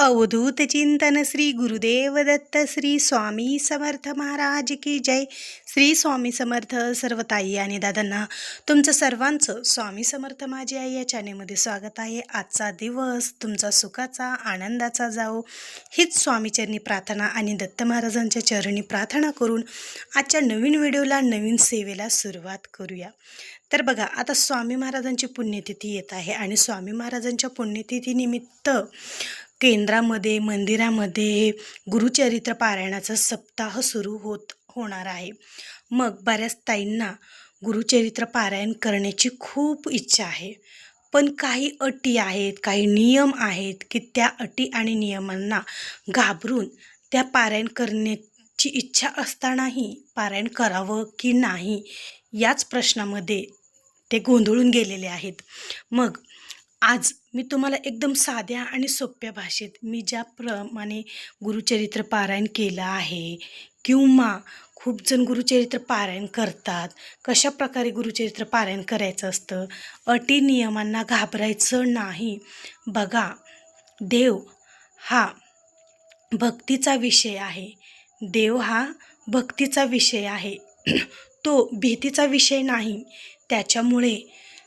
अवधूत चिंतन श्री गुरुदेव दत्त श्री स्वामी समर्थ महाराज की जय. श्री स्वामी समर्थ. सर्व ताई आणि दादांना तुमचं सर्वांचं स्वामी समर्थ माझी आई या चॅनेलमध्ये स्वागत आहे. आजचा दिवस तुमचा सुखाचा आनंदाचा जाओ हीच स्वामीचरणी प्रार्थना आणि दत्त महाराजांच्या चरणी प्रार्थना करून आजच्या नवीन व्हिडिओला नवीन सेवेला सुरुवात करूया. तर बघा, आता स्वामी महाराजांची पुण्यतिथी येत आहे आणि स्वामी महाराजांच्या पुण्यतिथीनिमित्त केंद्रामध्ये मंदिरामध्ये गुरुचरित्र पारायणाचा सप्ताह सुरू होणार आहे. मग बऱ्याच ताईंना गुरुचरित्र पारायण करण्याची खूप इच्छा आहे, पण काही अटी आहेत, काही नियम आहेत की त्या अटी आणि नियमांना घाबरून त्या पारायण करण्याची इच्छा असतानाही पारायण करावं की नाही याच प्रश्नामध्ये ते गोंधळून गेलेले आहेत. मग आज मी तुम्हाला एकदम साध्या आणि सोप्या भाषेत मी ज्याप्रमाणे गुरुचरित्र पारायण केलं आहे किंवा खूप जण गुरुचरित्र पारायण करतात, कशा प्रकारे गुरुचरित्र पारायण करायचं असतं, अटी नियमांना घाबरायचं नाही. बघा, देव हा भक्तीचा विषय आहे. देव हा भक्तीचा विषय आहे, तो भीतीचा विषय नाही. त्याच्यामुळे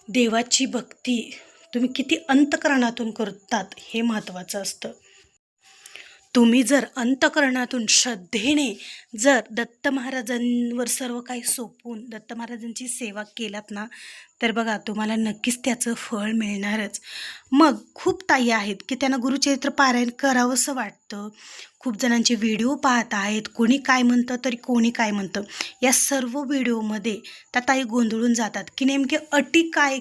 देवाची भक्ती तुम्ही किती अंतःकरणातून करतात हे महत्त्वाचं असतं. तुम्ही जर अंतःकरणातून श्रद्धेने जर दत्त महाराजांवर सर्व काही सोपवून दत्त महाराजांची सेवा केलात ना, तर बघा तुम्हाला नक्कीच त्याचं फळ मिळणारच. मग खूप ताई आहेत की त्यांना गुरुचरित्र पारायण करावंसं वाटतं. खूप जणांचे व्हिडिओ पाहत आहेत, कोणी काय म्हणतं तरी कोणी काय म्हणतं. या सर्व व्हिडिओमध्ये त्या ताई गोंधळून जातात की नेमके अटी काय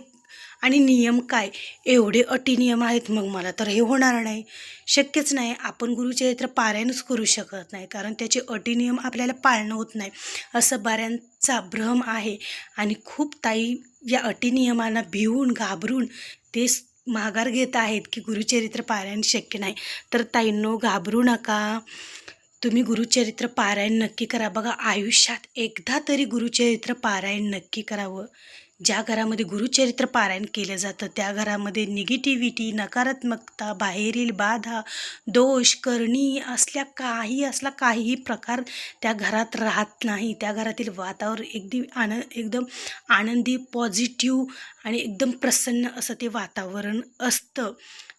आणि नियम काय. एवढे अटी नियम आहेत, मग मला तर हे होणार नाही, शक्यच नाही. आपण गुरुचरित्र पारायणच करू शकत नाही, कारण त्याचे अटी नियम आपल्याला पाळणं होत नाही असं बऱ्यांचा भ्रम आहे. आणि खूप ताई या अटी नियमांना भिवून घाबरून ते माघार घेत आहेत की गुरुचरित्र पारायण शक्य नाही. तर ताईंनो, घाबरू नका, तुम्ही गुरुचरित्र पारायण नक्की करा. बघा, आयुष्यात एकदा तरी गुरुचरित्र पारायण नक्की करावं. ज्या घरामध्ये गुरुचरित्र पारायण केलं जातं त्या घरामध्ये निगेटिव्हिटी, नकारात्मकता, बाहेरील बाधा, दोष, करणी असला काहीही प्रकार त्या घरात राहत नाही. त्या घरातील वातावरण एकदम आनंदी, पॉझिटिव्ह आणि एकदम प्रसन्न असं ते वातावरण असतं.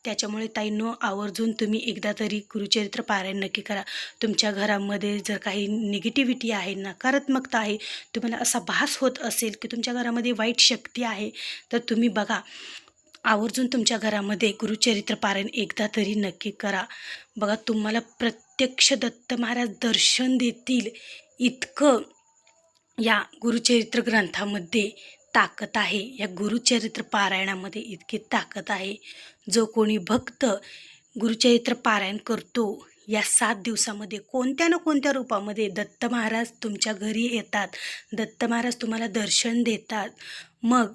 त्याच्यामुळे ताईंनो, आवर्जून तुम्ही एकदा तरी गुरुचरित्र पारायण नक्की करा. तुमच्या घरामध्ये जर काही निगेटिव्हिटी आहे, नकारात्मकता आहे, तुम्हाला असा भास होत असेल की तुमच्या घरामध्ये वाईट शक्ती आहे, तर तुम्ही बघा, आवर्जून तुमच्या घरामध्ये गुरुचरित्र पारायण एकदा तरी नक्की करा. बघा, तुम्हाला प्रत्यक्ष दत्त महाराज दर्शन देतील इतकं या गुरुचरित्र ग्रंथामध्ये ताकद आहे. या गुरुचरित्र पारायणामध्ये इतकी ताकद आहे. जो कोणी भक्त गुरुचरित्र पारायण करतो, या 7 दिवसामध्ये कोणत्या ना कोणत्या रूपामध्ये दत्त महाराज तुमच्या घरी येतात, दत्त महाराज तुम्हाला दर्शन देतात. मग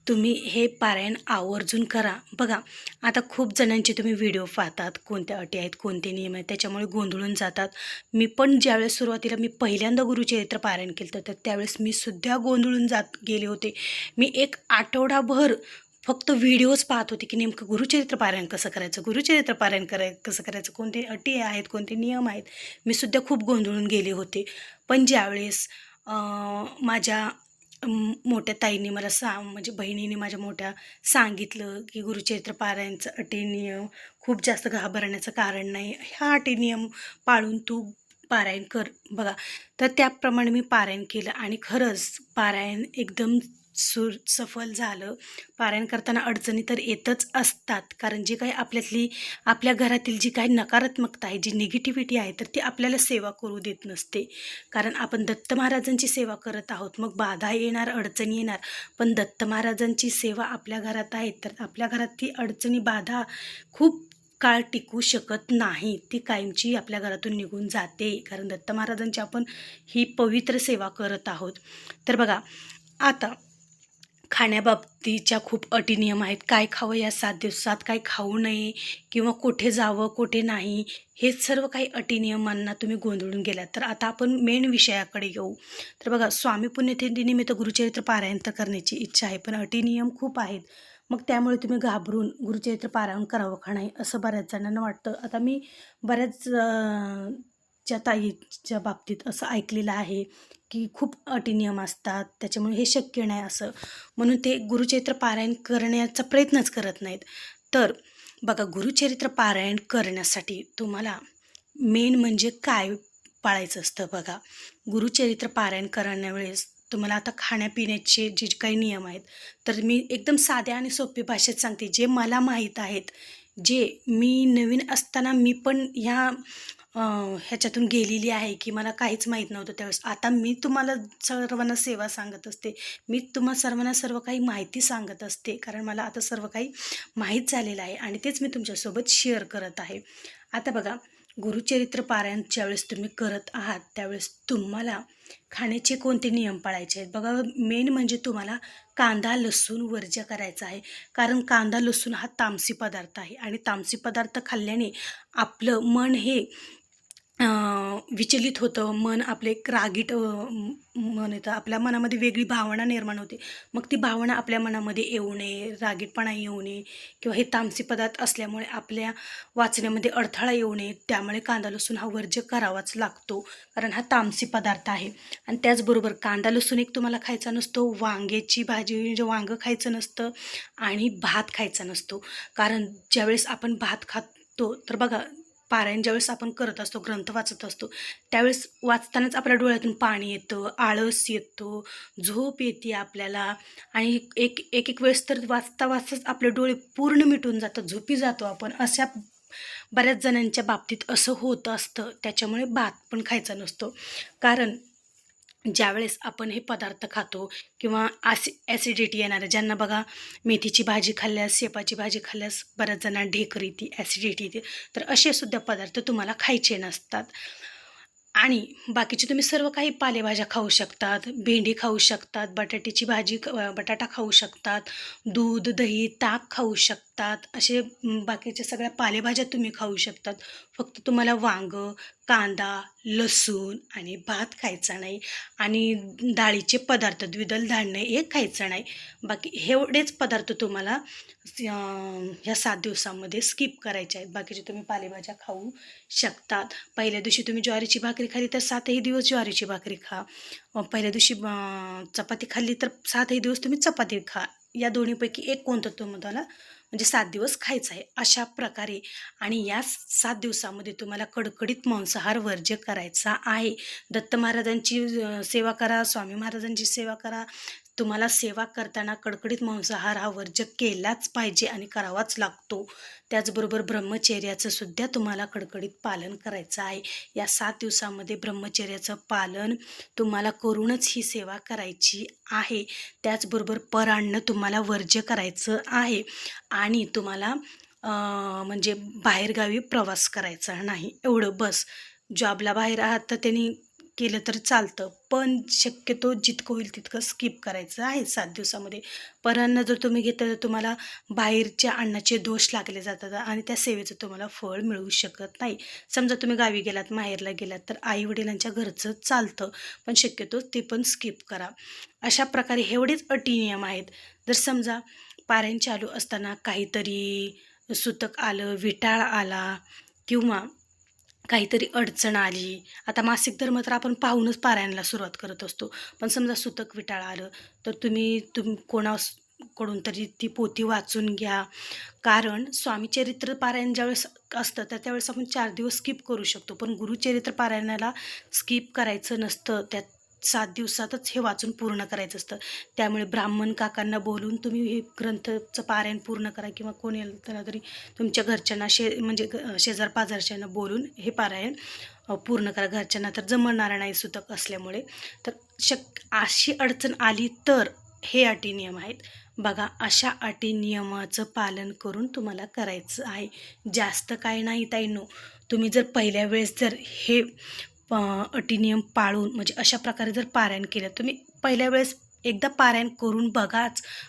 तुम्ही हे पारायण आवर्जून करा. बघा, आता खूप जणांचे तुम्ही व्हिडिओ पाहतात, कोणत्या अटी आहेत, कोणते नियम आहेत, त्याच्यामुळे गोंधळून जातात. मी पण ज्यावेळेस सुरुवातीला मी पहिल्यांदा गुरुचरित्र पारायण केलं तर त्यावेळेस मी सुद्धा गोंधळून गेले होते. मी एक आठवडाभर फक्त व्हिडिओज पाहत होते की नेमकं गुरुचरित्र पारायण कसं करायचं, गुरुचरित्र पारायण कसं करायचं, कोणते अटी आहेत, कोणते नियम आहेत. मी सुद्धा खूप गोंधळून गेले होते. पण ज्यावेळेस माझ्या मोठ्या ताईंनी मला म्हणजे बहिणीने माझ्या मोठ्या सांगितलं की गुरुचरित्र पारायणचं अटी नियम खूप जास्त घाबरण्याचं कारण नाही, ह्या अटी नियम पाळून तू पारायण कर. बघा, तर त्याप्रमाणे मी पारायण केलं आणि खरंच पारायण एकदम सफल झालं. पारायण करताना अडचणी तर येतच असतात, कारण जी काही आपल्या घरातील जी काही नकारात्मकता आहे, जी निगेटिव्हिटी आहे, तर ती आपल्याला सेवा करू देत नसते. कारण आपण दत्त महाराजांची सेवा करत आहोत, मग बाधा येणार, अडचणी येणार, पण दत्त महाराजांची सेवा आपल्या घरात आहे, तर आपल्या घरात ती अडचणी, बाधा खूप काळ टिकू शकत नाही. ती कायमची आपल्या घरातून निघून जाते, कारण दत्त महाराजांची आपण ही पवित्र सेवा करत आहोत. तर बघा, आता खाण्याबाबतीच्या खूप अटी नियम आहेत. काय खावं या 7 दिवसात, काय खाऊ नये किंवा कुठे जावं, कुठे नाही, हे सर्व काही अटी नियमांना तुम्ही गोंधळून गेलात. तर आता आपण मेन विषयाकडे येऊ. तर बघा, स्वामी पुण्यतिथीनिमित्त गुरुचरित्र पारायण तर करण्याची इच्छा आहे, पण अटी नियम खूप आहेत. मग त्यामुळे तुम्ही घाबरून गुरुचरित्र पारायण करावं का नाही असं बऱ्याच जणांना वाटतं. आता मी बऱ्याच च्या ताईच्या बाबतीत असं ऐकलेलं आहे की खूप अटी नियम असतात, त्याच्यामुळे हे शक्य नाही असं, म्हणून ते गुरुचरित्र पारायण करण्याचा प्रयत्नच करत नाहीत. तर बघा, गुरुचरित्र पारायण करण्यासाठी तुम्हाला मेन म्हणजे काय पाळायचं असतं बघा. गुरुचरित्र पारायण करण्यावेळेस तुम्हाला आता खाण्यापिण्याचे जे काही नियम आहेत, तर मी एकदम साध्या आणि सोपी भाषेत सांगते, जे मला माहीत आहेत, जे मी नवीन असताना मी पण ह्याच्यातून गेलेली आहे, की मला काहीच माहीत नव्हतं त्यावेळेस. आता मी तुम्हाला सर्वांना सेवा सांगत असते, मी तुम्हा सर्वांना सर्व काही माहिती सांगत असते, कारण मला आता सर्व काही माहीत झालेलं आहे आणि तेच मी तुमच्यासोबत शेअर करत आहे. आता बघा, गुरुचरित्र पारायण ज्यावेळेस तुम्ही करत आहात त्यावेळेस तुम्हाला खाण्याचे कोणते नियम पाळायचे आहेत बघा. मेन म्हणजे तुम्हाला कांदा लसूण वर्ज्य करायचा आहे, कारण कांदा लसूण हा तामसी पदार्थ आहे आणि तामसी पदार्थ खाल्ल्याने आपलं मन हे विचलित होतं, मन आपले एक रागीट मन येतं, आपल्या मनामध्ये वेगळी भावना निर्माण होते. मग ती भावना आपल्या मनामध्ये येऊ नये, रागीटपणा येऊ नये किंवा हे तामसी पदार्थ असल्यामुळे आपल्या वाचण्यामध्ये अडथळा येऊ नये, त्यामुळे कांदा लसूण हा वर्ज्य करावाच लागतो, कारण हा तामसी पदार्थ आहे. आणि त्याचबरोबर कांदा लसूण एक तुम्हाला खायचा नसतो, वांग्याची भाजी म्हणजे वांगं खायचं नसतं आणि भात खायचा नसतो. कारण ज्यावेळेस आपण भात खातो तर बघा, पारायण ज्यावेळेस आपण करत असतो, ग्रंथ वाचत असतो, त्यावेळेस वाचतानाच आपल्या डोळ्यातून पाणी येतं, आळस येतो, झोप येते आपल्याला आणि एक एक एक वेळेस तर वाचता वाचताच आपले डोळे पूर्ण मिटून जातात, झोपी जातो आपण. अशा बऱ्याच जणांच्या बाबतीत असं होत असतं, त्याच्यामुळे भात पण खायचा नसतो. कारण ज्यावेळेस आपण हे पदार्थ खातो किंवा ॲसिडिटी येणार आहे, ज्यांना बघा मेथीची भाजी खाल्ल्यास, शेपाची भाजी खाल्ल्यास बऱ्याच जणांना ढेकर येते, ॲसिडिटी येते, तर असे सुद्धा पदार्थ तुम्हाला खायचे नसतात. आणि बाकीचे तुम्ही सर्व काही पालेभाज्या खाऊ शकतात, भेंडी खाऊ शकतात, बटाट्याची भाजी बटाटा खाऊ शकतात, दूध, दही, ताक खाऊ शकतात, असे बाकीच्या सगळ्या पालेभाज्या तुम्ही खाऊ शकतात. फक्त तुम्हाला वांगं, कांदा, लसूण आणि भात खायचा नाही आणि डाळीचे पदार्थ, द्विदल धान्य हे खायचं नाही. बाकी एवढेच पदार्थ तुम्हाला ह्या 7 दिवसामध्ये स्किप करायचे आहेत. बाकीचे तुम्ही पालेभाज्या खाऊ शकतात. पहिल्या दिवशी तुम्ही ज्वारीची भाकरी खाल्ली तर 7ही दिवस ज्वारीची भाकरी खा. पहिल्या दिवशी चपाती खाल्ली तर 7ही दिवस तुम्ही चपाती खा. या दोन्हीपैकी एक कोणतं तुम्हाला म्हणजे 7 दिवस खायचं आहे. अशा प्रकारे आणि या 7 दिवसामध्ये तुम्हाला कडकडीत मांसाहार वर्ज्य करायचा आहे. दत्त महाराजांची सेवा करा, स्वामी महाराजांची सेवा करा. तुम्हाला सेवा करताना कडकडीत मांसाहार हा वर्ज्य केलाच पाहिजे आणि करावाच लागतो. त्याचबरोबर ब्रह्मचर्याचं सुद्धा तुम्हाला कडकडीत पालन करायचं आहे. या 7 दिवसामध्ये ब्रह्मचर्याचं पालन तुम्हाला करूनच ही सेवा करायची आहे. त्याचबरोबर परान्न तुम्हाला वर्ज्य करायचं आहे आणि तुम्हाला म्हणजे बाहेरगावी प्रवास करायचा नाही, एवढं बस. जॉबला बाहेर आहात तर त्यांनी केलं तर चालतं, पण शक्यतो जितकं होईल तितकं स्किप करायचं आहे 7 दिवसामध्ये. परान्न जर तुम्ही घेतलं तर तुम्हाला बाहेरच्या अन्नाचे दोष लागले जातात आणि त्या सेवेचं तुम्हाला फळ मिळू शकत नाही. समजा तुम्ही गावी गेलात, माहेरला गेलात तर आईवडिलांच्या घरचं चालतं, पण शक्यतो ते पण स्किप करा. अशा प्रकारे एवढेच अटी नियम आहेत. जर समजा पारायण चालू असताना काहीतरी सुतक आलं, विटाळ आला किंवा काहीतरी अडचण आली, आता मासिक धर्म तर आपण पाहूनच पारायणाला सुरुवात करत असतो, पण समजा सुतक विटाळ आलं तर तुम्ही कोणाकडून तरी ती पोथी वाचून घ्या. कारण स्वामीचरित्र पारायण ज्यावेळेस असतं तर त्यावेळेस आपण 4 दिवस स्किप करू शकतो, पण गुरुचरित्र पारायणाला स्किप करायचं नसतं. त्यात 7 दिवसातच हे वाचून पूर्ण करायचं असतं. त्यामुळे ब्राह्मण काकांना बोलून तुम्ही हे ग्रंथचं पारायण पूर्ण करा किंवा कोणी तरी तुमच्या घरच्यांना म्हणजे शेजार पाजारच्यांना बोलून हे पारायण पूर्ण करा. घरच्यांना तर जमणार नाही सुतक असल्यामुळे. तर अशी अडचण आली तर हे अटी नियम आहेत बघा. अशा अटी नियमाचं पालन करून तुम्हाला करायचं आहे, जास्त काय नाही ताईंनो. तुम्ही जर पहिल्या वेळेस जर हे अटी नियम पाळून म्हणजे अशा प्रकारे जर पारायण केलं, तुम्ही पहिल्या वेळेस एकदा पारायण करून बघा,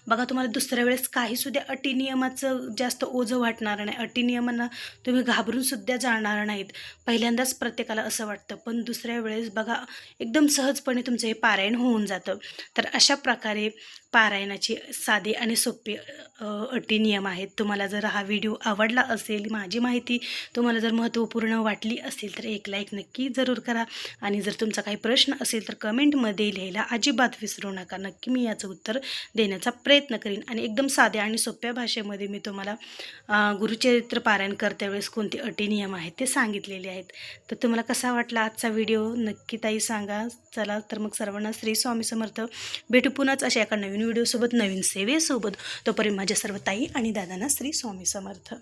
तुम्हाला दुसऱ्या वेळेस काही सुद्धा अटी नियमाचं जास्त ओझं वाटणार नाही. अटी नियमांना तुम्ही घाबरून सुद्धा जाणार नाहीत. पहिल्यांदाच प्रत्येकाला असं वाटतं, पण दुसऱ्या वेळेस बघा एकदम सहजपणे तुमचं हे पारायण होऊन जातं. तर अशा प्रकारे पारायणाची साधे आणि सोपे अटी नियम आहेत. तुम्हाला जर हा व्हिडिओ आवडला असेल, माझी माहिती तुम्हाला जर महत्त्वपूर्ण वाटली असेल तर एक लाईक नक्की जरूर करा. आणि जर तुमचा काही प्रश्न असेल तर कमेंटमध्ये लिहायला अजिबात विसरू नका. नक्की मी याचं उत्तर देण्याचा प्रयत्न करीन. आणि एकदम साध्या आणि सोप्या भाषेमध्ये मी तुम्हाला गुरुचरित्र पारायण करते वेळेस कोणते अटी नियम आहेत ते सांगितलेले आहेत. तर तुम्हाला कसा वाटला आजचा व्हिडिओ नक्की ताई सांगा. चला तर मग सर्वांना श्री स्वामी समर्थ. भेटू पुन्हाच अशा एका नवीन व्हिडिओसोबत, नवीन सेवेसोबत. तोपर्यंत माझ्या सर्व ताई आणि दादांना श्री स्वामी समर्थ.